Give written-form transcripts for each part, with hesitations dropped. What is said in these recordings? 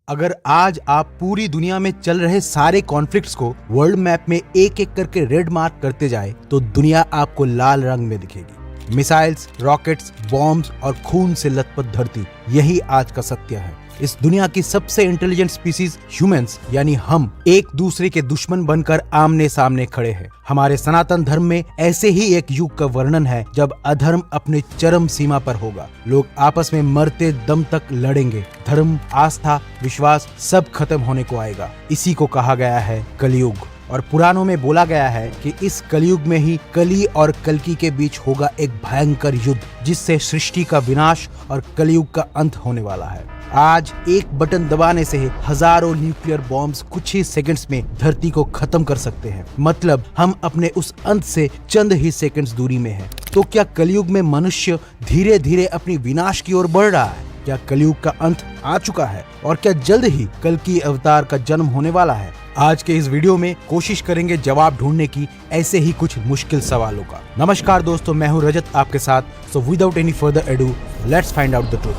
अगर आज आप पूरी दुनिया में चल रहे सारे कॉन्फ्लिक्ट्स को वर्ल्ड मैप में एक एक करके रेड मार्क करते जाए तो दुनिया आपको लाल रंग में दिखेगी। मिसाइल्स, रॉकेट्स, बॉम्ब्स और खून से लथपथ धरती, यही आज का सत्य है। इस दुनिया की सबसे इंटेलिजेंट स्पीसीज ह्यूमंस यानी हम एक दूसरे के दुश्मन बनकर आमने सामने खड़े हैं। हमारे सनातन धर्म में ऐसे ही एक युग का वर्णन है जब अधर्म अपने चरम सीमा पर होगा। लोग आपस में मरते दम तक लड़ेंगे। धर्म, आस्था, विश्वास सब खत्म होने को आएगा। इसी को कहा गया है कलयुग। और पुराणों में बोला गया है कि इस कलयुग में ही कली और कल्कि के बीच होगा एक भयंकर युद्ध, जिससे सृष्टि का विनाश और कलयुग का अंत होने वाला है। आज एक बटन दबाने से हजारों न्यूक्लियर बॉम्ब्स कुछ ही सेकंड्स में धरती को खत्म कर सकते हैं। मतलब हम अपने उस अंत से चंद ही सेकंड्स दूरी में हैं। तो क्या कलयुग में मनुष्य धीरे धीरे अपनी विनाश की ओर बढ़ रहा है? क्या कलयुग का अंत आ चुका है? और क्या जल्द ही कल्कि अवतार का जन्म होने वाला है? आज के इस वीडियो में कोशिश करेंगे जवाब ढूंढने की ऐसे ही कुछ मुश्किल सवालों का। नमस्कार दोस्तों, मैं हूं रजत आपके साथ। So without any further edu, let's find out the truth.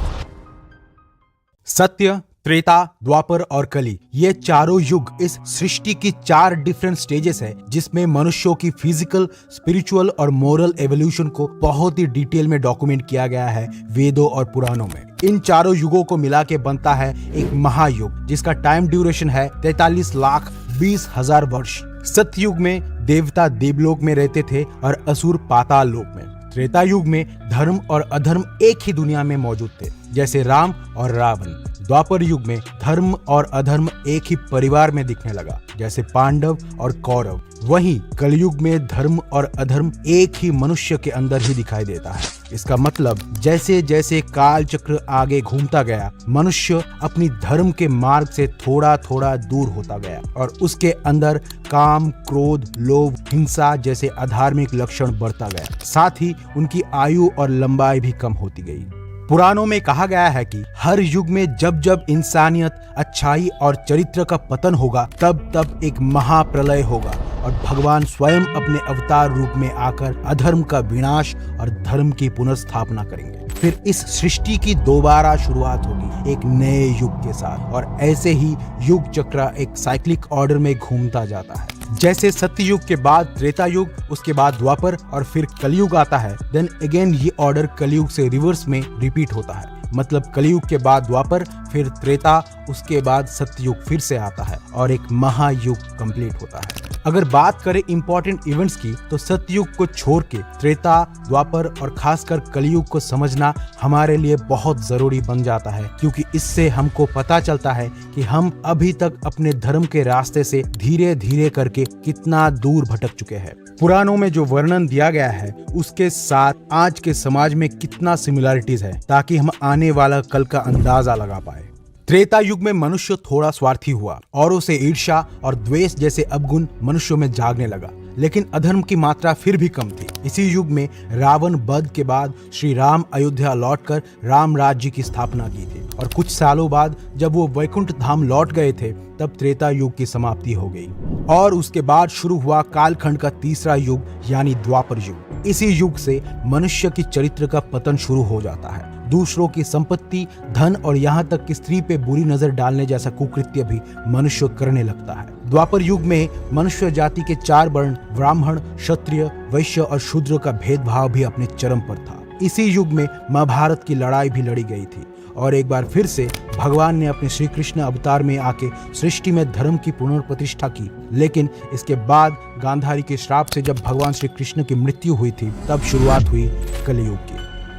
सत्य, त्रेता, द्वापर और कली, ये चारों युग इस सृष्टि की 4 डिफरेंट स्टेजेस है जिसमें मनुष्यों की फिजिकल, स्पिरिचुअल और मोरल एवोल्यूशन को बहुत ही डिटेल में डॉक्यूमेंट किया गया है वेदों और पुराणों में। इन चारों युगों को मिला के बनता है एक महायुग जिसका टाइम ड्यूरेशन है 43,20,000 वर्ष। सत्ययुग में देवता देवलोक में रहते थे और असुर पाताल लोक में। त्रेता युग में धर्म और अधर्म एक ही दुनिया में मौजूद थे, जैसे राम और रावण। द्वापर युग में धर्म और अधर्म एक ही परिवार में दिखने लगा, जैसे पांडव और कौरव। वहीं कलयुग में धर्म और अधर्म एक ही मनुष्य के अंदर ही दिखाई देता है। इसका मतलब जैसे जैसे काल चक्र आगे घूमता गया, मनुष्य अपनी धर्म के मार्ग से थोड़ा थोड़ा दूर होता गया और उसके अंदर काम, क्रोध, लोभ, हिंसा जैसे अधार्मिक लक्षण बढ़ता गया। साथ ही उनकी आयु और लंबाई भी कम होती गई। पुराणों में कहा गया है कि हर युग में जब जब इंसानियत, अच्छाई और चरित्र का पतन होगा, तब तब एक महाप्रलय होगा और भगवान स्वयं अपने अवतार रूप में आकर अधर्म का विनाश और धर्म की पुनर्स्थापना करेंगे। फिर इस सृष्टि की दोबारा शुरुआत होगी एक नए युग के साथ। और ऐसे ही युग चक्र एक साइक्लिक ऑर्डर में घूमता जाता है। जैसे सत्ययुग के बाद त्रेता युग, उसके बाद द्वापर और फिर कलयुग आता है, देन अगेन ये ऑर्डर कलयुग से रिवर्स में रिपीट होता है। मतलब कलयुग के बाद द्वापर, फिर त्रेता, उसके बाद सत्ययुग फिर से आता है और एक महायुग कंप्लीट होता है। अगर बात करें इंपॉर्टेंट इवेंट्स की, तो सत्ययुग को छोड़ के त्रेता, द्वापर और खासकर कलयुग को समझना हमारे लिए बहुत जरूरी बन जाता है, क्योंकि इससे हमको पता चलता है कि हम अभी तक अपने धर्म के रास्ते से धीरे धीरे करके कितना दूर भटक चुके हैं। पुराणों में जो वर्णन दिया गया है उसके साथ आज के समाज में कितना सिमिलरिटीज है, ताकि हम आने वाला कल का अंदाजा लगा पाए। त्रेता युग में मनुष्य थोड़ा स्वार्थी हुआ, औरों से ईर्ष्या और द्वेष जैसे अवगुण मनुष्यों में जागने लगा, लेकिन अधर्म की मात्रा फिर भी कम थी। इसी युग में रावण वध के बाद श्री राम अयोध्या लौटकर राम राज्य की स्थापना की थी और कुछ सालों बाद जब वो वैकुंठ धाम लौट गए थे, तब त्रेता युग की समाप्ति हो गई और उसके बाद शुरू हुआ कालखंड का तीसरा युग यानी द्वापर युग। इसी युग से मनुष्य की चरित्र का पतन शुरू हो जाता है। दूसरों की संपत्ति, धन और यहाँ तक कि स्त्री पे बुरी नजर डालने जैसा कुकृत्य भी मनुष्य करने लगता है। द्वापर युग में मनुष्य जाति के 4 वर्ण ब्राह्मण, क्षत्रिय, वैश्य और शूद्र का भेदभाव भी अपने चरम पर था। इसी युग में महाभारत की लड़ाई भी लड़ी गई थी और एक बार फिर से भगवान ने अपने श्री कृष्ण अवतार में आके सृष्टि में धर्म की पुनर्प्रतिष्ठा की। लेकिन इसके बाद गांधारी के श्राप से जब भगवान श्री कृष्ण की मृत्यु हुई थी, तब शुरुआत हुई कलयुग की।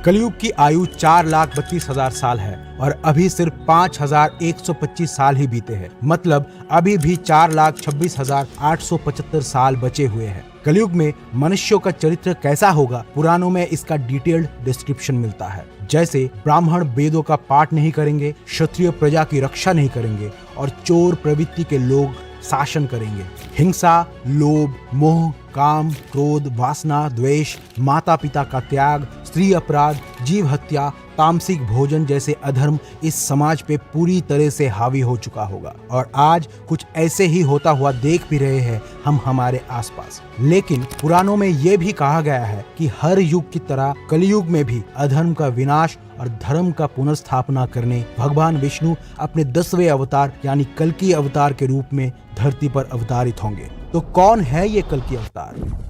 कलयुग की आयु 4,32,000 साल है और अभी सिर्फ 5,125 साल ही बीते हैं। मतलब अभी भी 4,26,875 साल बचे हुए हैं। कलयुग में मनुष्यों का चरित्र कैसा होगा, पुराणों में इसका डिटेल्ड डिस्क्रिप्शन मिलता है। जैसे ब्राह्मण वेदों का पाठ नहीं करेंगे, क्षत्रिय प्रजा की रक्षा नहीं करेंगे और चोर प्रवृत्ति के लोग शासन करेंगे। हिंसा, लोभ, मोह, काम, क्रोध, वासना, द्वेष, माता पिता का त्याग, स्त्री अपराध, जीव हत्या, तामसिक भोजन जैसे अधर्म इस समाज पे पूरी तरह से हावी हो चुका होगा। और आज कुछ ऐसे ही होता हुआ देख भी रहे हैं हम हमारे आसपास। लेकिन पुराणों में ये भी कहा गया है कि हर युग की तरह कलयुग में भी अधर्म का विनाश और धर्म का पुनर्स्थापना करने भगवान विष्णु अपने 10वें अवतार यानी कल्कि अवतार के रूप में धरती पर अवतारित होंगे। तो कौन है ये कल्कि अवतार?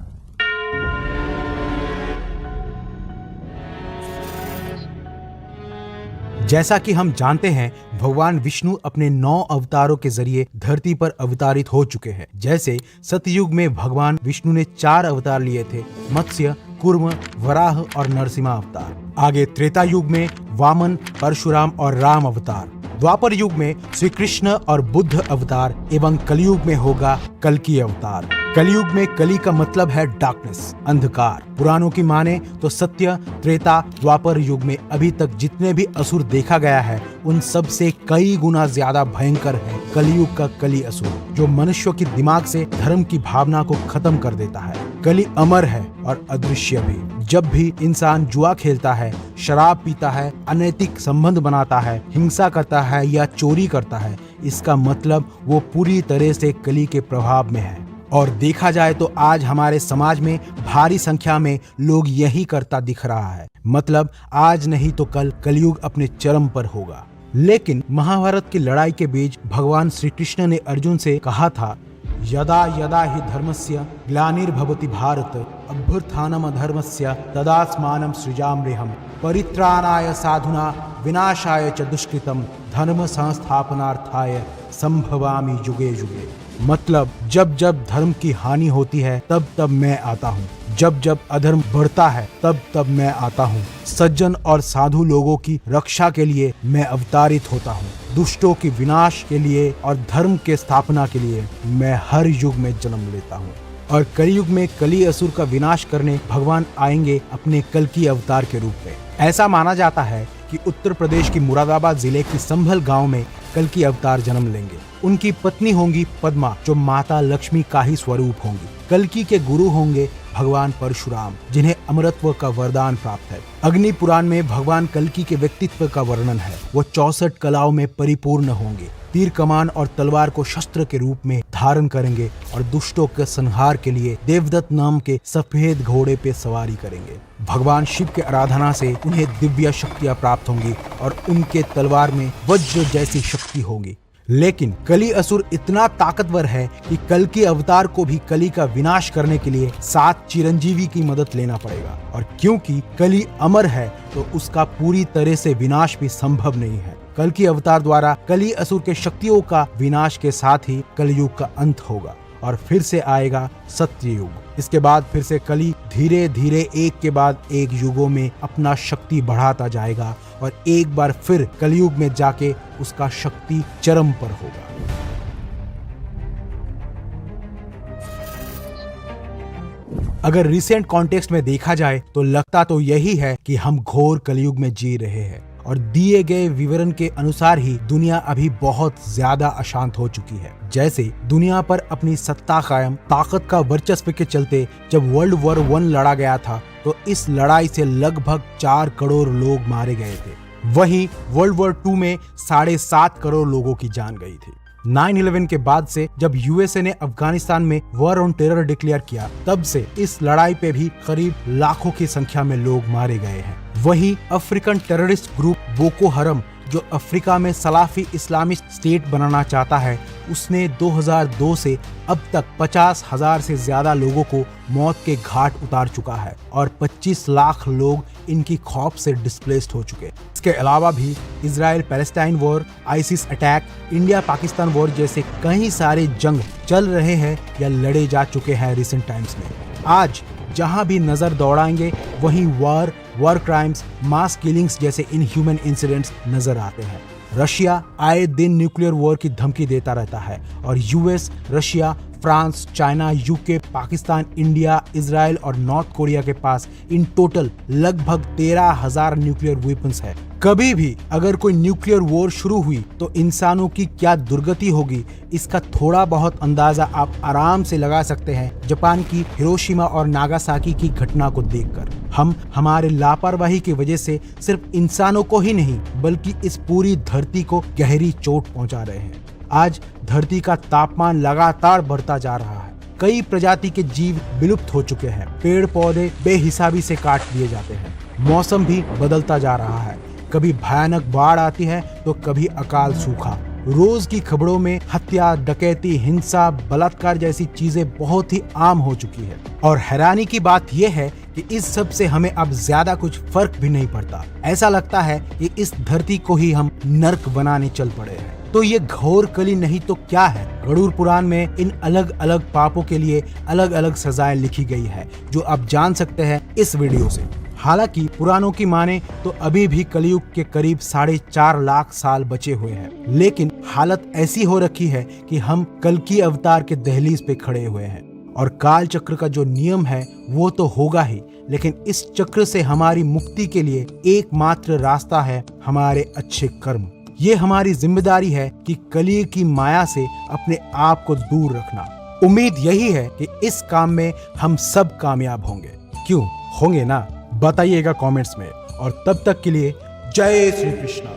जैसा कि हम जानते हैं, भगवान विष्णु अपने 9 अवतारों के जरिए धरती पर अवतारित हो चुके हैं। जैसे सतयुग में भगवान विष्णु ने 4 अवतार लिए थे, मत्स्य, कूर्म, वराह और नरसिम्हा अवतार। आगे त्रेता युग में वामन, परशुराम और राम अवतार। द्वापर युग में श्री कृष्ण और बुद्ध अवतार एवं कलयुग में होगा कल्कि अवतार। कलयुग में कली का मतलब है डार्कनेस, अंधकार। पुराणों की माने तो सत्य, त्रेता, द्वापर युग में अभी तक जितने भी असुर देखा गया है उन सब से कई गुना ज्यादा भयंकर है कलयुग का कली असुर, जो मनुष्यों के दिमाग से धर्म की भावना को खत्म कर देता है। कली अमर है और अदृश्य भी। जब भी इंसान जुआ खेलता है, शराब पीता है, अनैतिक संबंध बनाता है, हिंसा करता है या चोरी करता है, इसका मतलब वो पूरी तरह से कली के प्रभाव में है। और देखा जाए तो आज हमारे समाज में भारी संख्या में लोग यही करता दिख रहा है। मतलब आज नहीं तो कल कलयुग अपने चरम पर होगा। लेकिन महाभारत की लड़ाई के बीच भगवान श्री कृष्ण ने अर्जुन से कहा था, यदा यदा हि धर्मस्य ग्लानिर्भवति भारत अभ्युत्थानम् अधर्मस्य तदास्मानं सृजाम्यहम् परित्राणाय साधुना विनाशाय च दुष्कृतम् धर्म संस्थापनार्थाय संभवामि युगे युगे। मतलब जब जब धर्म की हानि होती है तब तब मैं आता हूँ, जब जब अधर्म बढ़ता है तब तब मैं आता हूँ। सज्जन और साधु लोगों की रक्षा के लिए मैं अवतारित होता हूँ। दुष्टों की विनाश के लिए और धर्म के स्थापना के लिए मैं हर युग में जन्म लेता हूँ। और कलयुग में कली असुर का विनाश करने भगवान आएंगे अपने कल्कि अवतार के रूप में। ऐसा माना जाता है कि उत्तर प्रदेश की मुरादाबाद जिले की संभल गांव में कल्कि अवतार जन्म लेंगे। उनकी पत्नी होंगी पद्मा, जो माता लक्ष्मी का ही स्वरूप होंगी। कल्कि के गुरु होंगे भगवान परशुराम, जिन्हें अमरत्व का वरदान प्राप्त है। अग्नि पुराण में भगवान कल्कि के व्यक्तित्व का वर्णन है। वो 64 कलाओं में परिपूर्ण होंगे। तीर कमान और तलवार को शस्त्र के रूप में धारण करेंगे और दुष्टों के संहार के लिए देवदत्त नाम के सफेद घोड़े पे सवारी करेंगे। भगवान शिव के आराधना से उन्हें दिव्य शक्तियां प्राप्त होंगी और उनके तलवार में वज्र जैसी शक्ति होगी। लेकिन कली असुर इतना ताकतवर है कि कल्कि अवतार को भी कली का विनाश करने के लिए 7 चिरंजीवी की मदद लेना पड़ेगा। और क्योंकि कली अमर है तो उसका पूरी तरह से विनाश भी संभव नहीं है। कल्कि अवतार द्वारा कली असुर के शक्तियों का विनाश के साथ ही कलयुग का अंत होगा और फिर से आएगा सत्ययुग। इसके बाद फिर से कली धीरे धीरे एक के बाद एक युगों में अपना शक्ति बढ़ाता जाएगा और एक बार फिर कलयुग में जाके उसका शक्ति चरम पर होगा। अगर रिसेंट कॉन्टेक्स्ट में देखा जाए तो लगता तो यही है कि हम घोर कलयुग में जी रहे हैं और दिए गए विवरण के अनुसार ही दुनिया अभी बहुत ज्यादा अशांत हो चुकी है। जैसे दुनिया पर अपनी सत्ता कायम, ताकत का वर्चस्व के चलते जब वर्ल्ड वॉर 1 लड़ा गया था तो इस लड़ाई से लगभग 4 करोड़ लोग मारे गए थे। वहीं वर्ल्ड वॉर 2 में 7.5 करोड़ लोगों की जान गई थी। 9/11 के बाद से जब यूएसए ने अफगानिस्तान में वॉर ऑन टेरर डिक्लेयर किया, तब से इस लड़ाई पे भी करीब लाखों की संख्या में लोग मारे गए हैं। वहीं अफ्रीकन टेररिस्ट ग्रुप बोको हरम, जो अफ्रीका में सलाफी इस्लामिक स्टेट बनाना चाहता है, उसने 2002 से अब तक 50,000 से ज्यादा लोगों को मौत के घाट उतार चुका है और 25 लाख लोग इनकी खौफ से डिस्प्लेस्ड हो चुके। इसके अलावा भी Israel Palestine war, ISIS attack, India Pakistan war जैसे कई सारे जंग चल रहे हैं या लड़े जा चुके हैं रिसेंट टाइम्स में। आज जहां भी नजर दौड़ाएंगे वहीं वॉर क्राइम्स, मास किलिंग्स जैसे इनह्यूमन इंसिडेंट्स नजर आते हैं। रशिया आए दिन न्यूक्लियर वॉर की धमकी देता रहता है और US, Russia, France, China, UK, Pakistan, India, Israel और नॉर्थ कोरिया के पास इन टोटल लगभग 13,000 न्यूक्लियर वेपन्स है। कभी भी अगर कोई न्यूक्लियर वॉर शुरू हुई तो इंसानों की क्या दुर्गति होगी, इसका थोड़ा बहुत अंदाजा आप आराम से लगा सकते हैं जापान की हिरोशिमा और नागासाकी की घटना को देखकर। हम हमारे लापरवाही की वजह से सिर्फ इंसानों को ही नहीं बल्कि इस पूरी धरती को गहरी चोट पहुंचा रहे हैं। आज धरती का तापमान लगातार बढ़ता जा रहा है। कई प्रजाति के जीव विलुप्त हो चुके हैं। पेड़ पौधे बेहिसाबी से काट दिए जाते हैं। मौसम भी बदलता जा रहा है। कभी भयानक बाढ़ आती है तो कभी अकाल सूखा। रोज की खबरों में हत्या, डकैती, हिंसा, बलात्कार जैसी चीजें बहुत ही आम हो चुकी है। और हैरानी की बात यह है कि इस सब से हमें अब ज्यादा कुछ फर्क भी नहीं पड़ता। ऐसा लगता है कि इस धरती को ही हम नर्क बनाने चल पड़े हैं। तो ये घोर कली नहीं तो क्या है? गरुड़ पुराण में इन अलग अलग पापों के लिए अलग अलग सजाएं लिखी गई है, जो आप जान सकते हैं इस वीडियो से। हालांकि पुराणों की माने तो अभी भी कलयुग के करीब 4.5 लाख साल बचे हुए हैं, लेकिन हालत ऐसी हो रखी है कि हम कल्कि अवतार के दहलीज पे खड़े हुए हैं। और काल चक्र का जो नियम है वो तो होगा ही, लेकिन इस चक्र से हमारी मुक्ति के लिए एकमात्र रास्ता है हमारे अच्छे कर्म। ये हमारी जिम्मेदारी है कि कलयुग की माया से अपने आप को दूर रखना। उम्मीद यही है कि इस काम में हम सब कामयाब होंगे। क्यों होंगे ना? बताइएगा कमेंट्स में। और तब तक के लिए जय श्री कृष्णा।